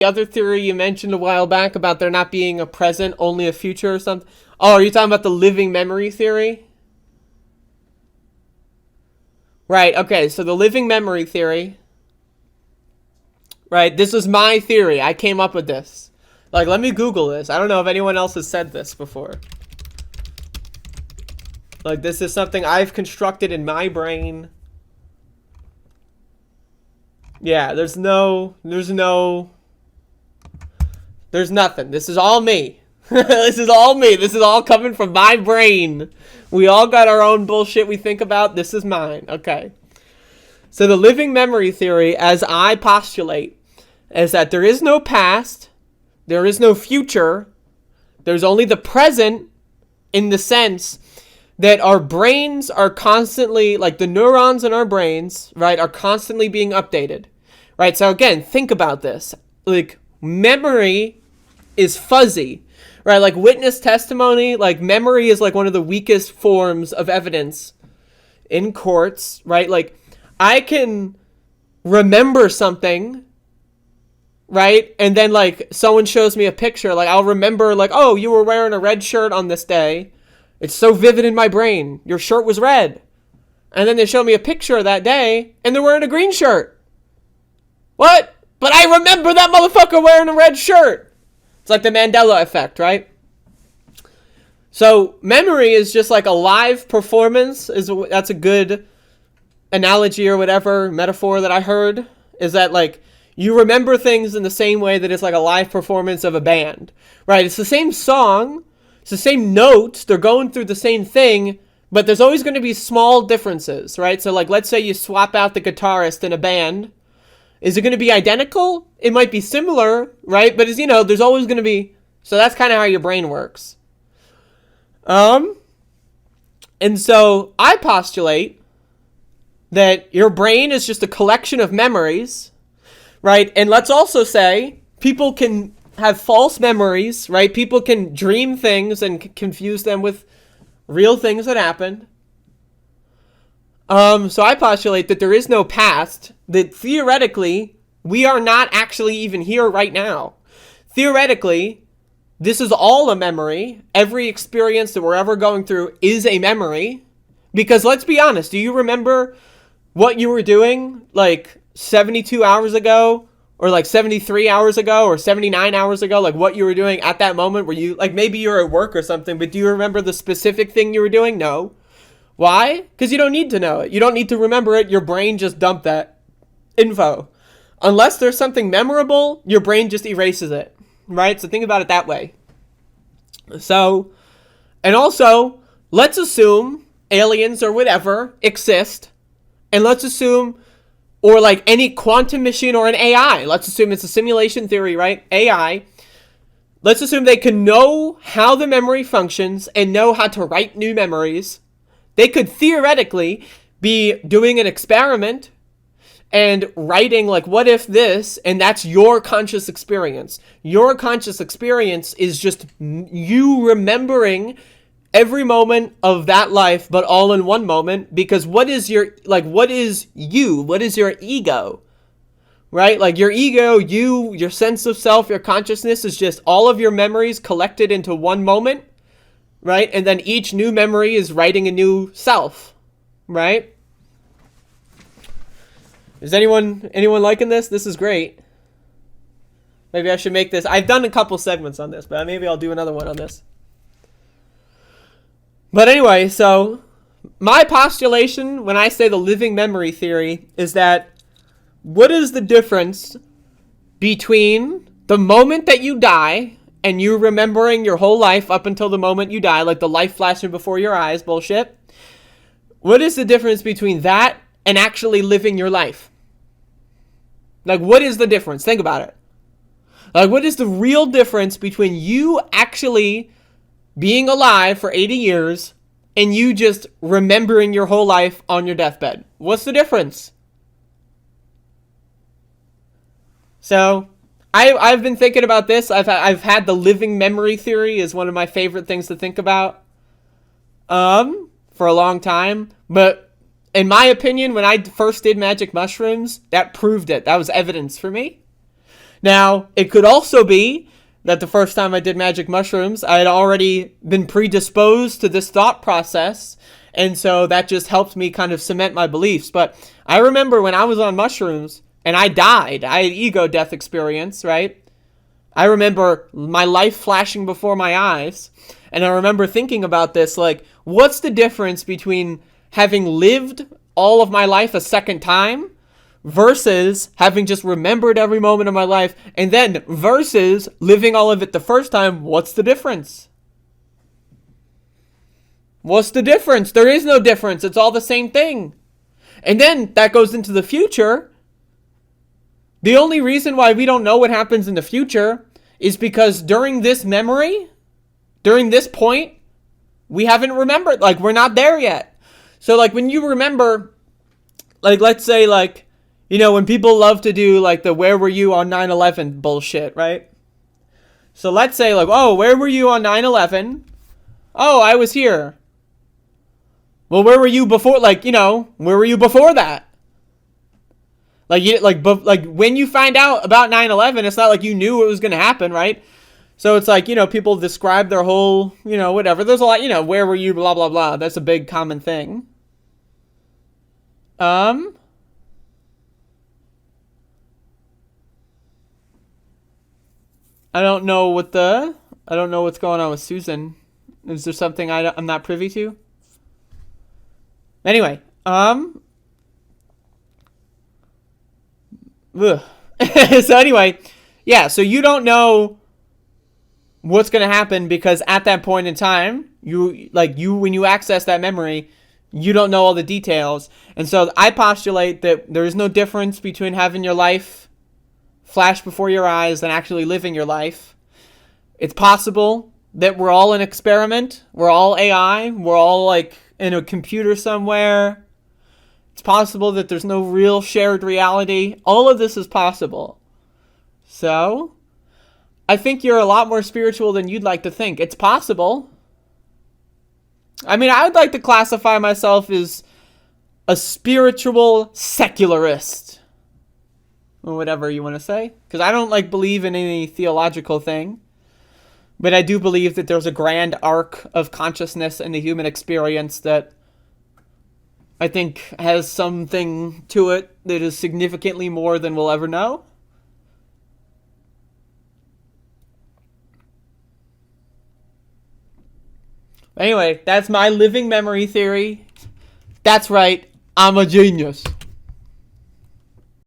the other theory you mentioned a while back about there not being a present, only a future or something? Oh, are you talking about the living memory theory? Right, okay, so the living memory theory, right, this is my theory. I came up with this. Like, let me Google this. I don't know if anyone else has said this before. Like, this is something I've constructed in my brain. Yeah, there's nothing. This is all me. This is all me. This is all coming from my brain. We all got our own bullshit we think about. This is mine. Okay. So the living memory theory, as I postulate, is that there is no past, there is no future, there's only the present, in the sense that our brains are constantly, like the neurons in our brains, right, are constantly being updated, right? So again, think about this. Like, memory is fuzzy, right? Like witness testimony, like memory is like one of the weakest forms of evidence in courts, right? Like, I can remember something, right? And then like someone shows me a picture, like I'll remember like, oh, you were wearing a red shirt on this day. It's so vivid in my brain. Your shirt was red. And then they show me a picture of that day and they're wearing a green shirt. What? But I remember that motherfucker wearing a red shirt. It's like the Mandela effect, right? So memory is just like a live performance. That's a good analogy or whatever, metaphor that I heard, is that like you remember things in the same way that it's like a live performance of a band, right? It's the same song, it's the same notes, they're going through the same thing, but there's always going to be small differences, right? So like, let's say you swap out the guitarist in a band. Is it going to be identical? It might be similar, right? But as you know, there's always going to be, so that's kind of how your brain works. And so I postulate that your brain is just a collection of memories, right? And let's also say people can have false memories, right? People can dream things and confuse them with real things that happened. So I postulate that there is no past, that theoretically we are not actually even here right now. Theoretically, this is all a memory. Every experience that we're ever going through is a memory. Because let's be honest, do you remember what you were doing like 72 hours ago, or like 73 hours ago, or 79 hours ago? Like what you were doing at that moment? Were you, like, maybe you're at work or something, but do you remember the specific thing you were doing? No. Why? Because you don't need to know it. You don't need to remember it. Your brain just dumped that info. Unless there's something memorable, your brain just erases it, right? So think about it that way. So, and also, let's assume aliens or whatever exist, and let's assume, or like any quantum machine or an AI, let's assume it's a simulation theory, right? AI. Let's assume they can know how the memory functions and know how to write new memories. They could theoretically be doing an experiment and writing like, what if this, and that's your conscious experience. Your conscious experience is just you remembering every moment of that life, but all in one moment, because what is your, like, what is you? What is your ego? Right? Like your ego, you, your sense of self, your consciousness is just all of your memories collected into one moment. Right? And then each new memory is writing a new self. Right? Is anyone liking this? This is great. Maybe I should make this. I've done a couple segments on this, but maybe I'll do another one on this. But anyway, so my postulation when I say the living memory theory is that what is the difference between the moment that you die and you remembering your whole life up until the moment you die, like the life flashing before your eyes bullshit? What is the difference between that and actually living your life? Like, what is the difference? Think about it. Like, what is the real difference between you actually being alive for 80 years and you just remembering your whole life on your deathbed? What's the difference? So I've been thinking about this. I've had the living memory theory as one of my favorite things to think about for a long time. But in my opinion, when I first did magic mushrooms, that proved it. That was evidence for me. Now, it could also be that the first time I did magic mushrooms, I had already been predisposed to this thought process, and so that just helped me kind of cement my beliefs. But I remember when I was on mushrooms and I died, I had ego death experience, right? I remember my life flashing before my eyes, and I remember thinking about this, like, what's the difference between having lived all of my life a second time versus having just remembered every moment of my life, and then versus living all of it the first time? What's the difference? What's the difference? There is no difference. It's all the same thing. And then that goes into the future. The only reason why we don't know what happens in the future is because during this memory, during this point, we haven't remembered. Like, we're not there yet. So, like, when you remember, like, let's say, like, you know, when people love to do, like, the where were you on 9/11 bullshit, right? So let's say, like, oh, where were you on 9/11? Oh, I was here. Well, where were you before, like, you know, where were you before that? Like, like when you find out about 9/11, it's not like you knew it was going to happen, right? So it's like, you know, people describe their whole, you know, whatever. There's a lot, you know, where were you, blah, blah, blah. That's a big common thing. I don't know what's going on with Susan. Is there something I'm not privy to? Anyway, so anyway, yeah, so you don't know what's going to happen because at that point in time, when you access that memory, you don't know all the details. And so I postulate that there is no difference between having your life flash before your eyes and actually living your life. It's possible that we're all an experiment. We're all AI. We're all like in a computer somewhere. It's possible that there's no real shared reality. All of this is possible. So, I think you're a lot more spiritual than you'd like to think. It's possible. I mean, I would like to classify myself as a spiritual secularist. Or whatever you want to say. Because I don't believe in any theological thing. But I do believe that there's a grand arc of consciousness in the human experience that I think has something to it that is significantly more than we'll ever know. Anyway, that's my living memory theory. That's right, I'm a genius.